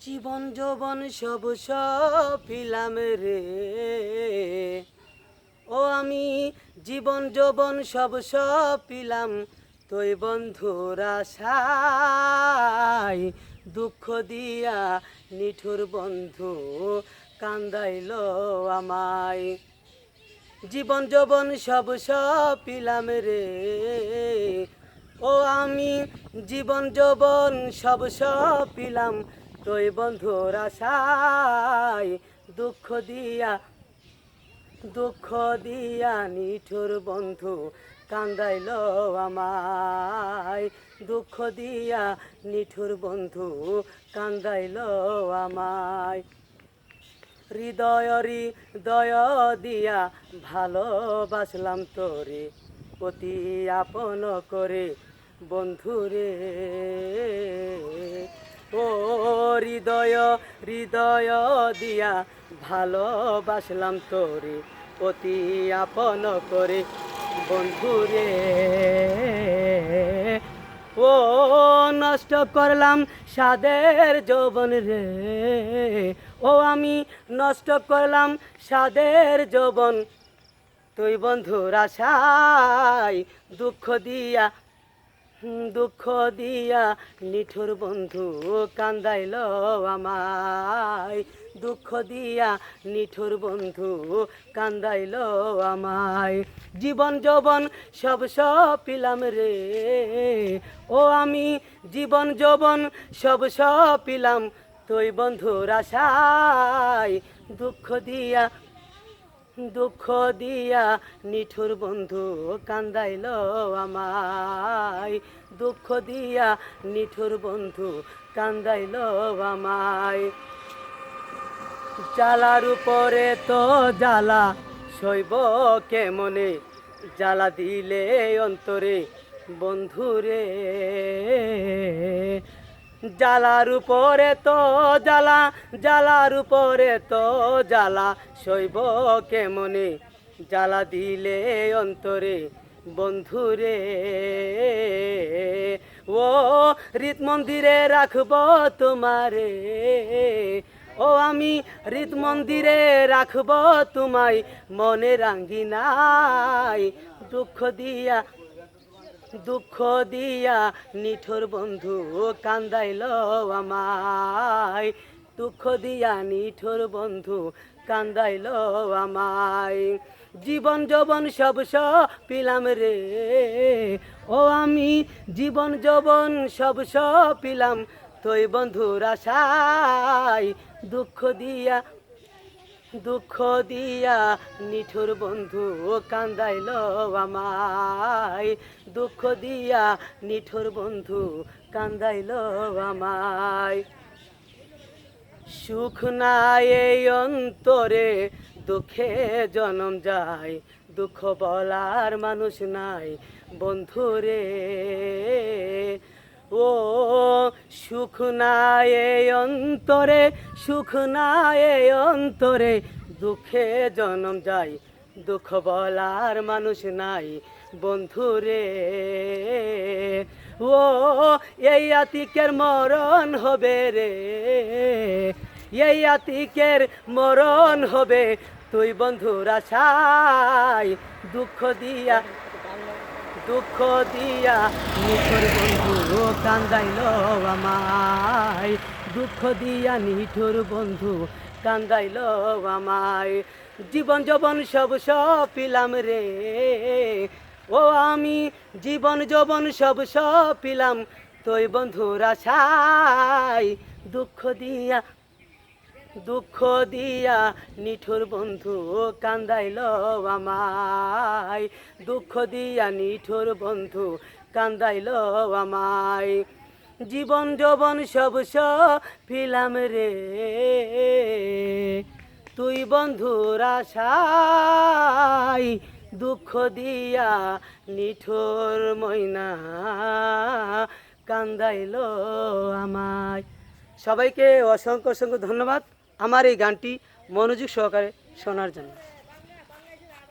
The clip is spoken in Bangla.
জীবন যৌবন সব সপিলাম রে, ও আমি জীবন যৌবন সব সপিলাম, তুই বন্ধুর আশায় দুঃখ দিয়া নিঠুর বন্ধু কান্দাইল আমায়। জীবন যৌবন সব সপিলাম রে, ও আমি জীবন যৌবন সব সপিলাম, তুই বন্ধুর আশায় দুঃখ দিয়া নিঠুর বন্ধু কান্দাইল আমায়। দুঃখ দিয়া নিঠুর বন্ধু কান্দাইল আমায়। হৃদয় দিয়া ভালোবাসলাম তোরে, অতি আপন করে বন্ধুরে। ও হৃদয় দিয়া ভালোবাসলাম তোরে, অতি আপন করে বন্ধুরে। ও নষ্ট করলাম সাদের যৌবন রে, ও আমি নষ্ট করলাম সাদের যৌবন, তুই বন্ধুর আশায় দুঃখ দিয়া নিঠুর বন্ধু কান্দাইল আমায়। দুঃখ দিয়া নিঠুর বন্ধু কান্দাইল আমায়। জীবন যৌবন সব সপিলাম রে, ও আমি জীবন যৌবন সব সপিলাম, তুই বন্ধুর আশায় দুঃখ দিয়া নিঠুর বন্ধু কান্দাইল আমায়। দুঃখ দিয়া নিঠুর বন্ধু কান্দাইল আমায়। জ্বালার উপরে তো জ্বালা সইব কেমনে, জ্বালা দিলে অন্তরে বন্ধুরে। জ্বালার উপরে তো জ্বালার উপরে তো জ্বালা সইব কেমনে, জ্বালা দিলে অন্তরে বন্ধুরে। ও হৃদ মন্দিরে রাখব তোমারে, ও আমি হৃদ মন্দিরে রাখব তোমায়, মনে রাঙ্গিনাই দুঃখ দিয়া নিঠুর বন্ধু কান্দাইল আমায়। দুঃখ দিয়া নিঠুর বন্ধু কান্দাইল আমায়। জীবন যৌবন সব সপিলাম রে, ও আমি জীবন যৌবন সব সপিলাম, তুই বন্ধুর আশায় দুঃখ দিয়া নিঠুর বন্ধু কান্দাইল আমায়। দুঃখ দিয়া নিঠুর বন্ধু কান্দাইল আমায়। সুখ নাই এই অন্তরে, দুঃখে জনম যায়, দুঃখ বলার মানুষ নাই বন্ধুরে। ও সুখ নাই এই অন্তরে, সুখ নাই এই অন্তরে, দুঃখে জনম যায়, দুঃখ বলার মানুষ নাই বন্ধুরে। ও এই আতিকের মরণ হবে রে, এই আতিকের মরণ হবে, তুই বন্ধুর আশায় দুঃখ দিয়া নিঠুর বন্ধু কান্দাইল আমায়। দুঃখ দিয়া নিঠুর বন্ধু কান্দাইল আমায়। জীবন যৌবন সব সপিলাম রে, ও আমি জীবন যৌবন সব সপিলাম, তুই বন্ধুর আশায় দুঃখ দিয়া নিঠুর বন্ধু কান্দাইল আমায়। দুঃখ দিয়া নিঠুর বন্ধু কান্দাইল আমায়। জীবন যৌবন সব সপিলাম রে, তুই বন্ধুর আশায় দুঃখ দিয়া নিঠুর ময়না কান্দাইল আমায়। সবাইকে অসংখ্য ধন্যবাদ আমার এই গানটি মনোযোগ সহকারে শোনার জন্য।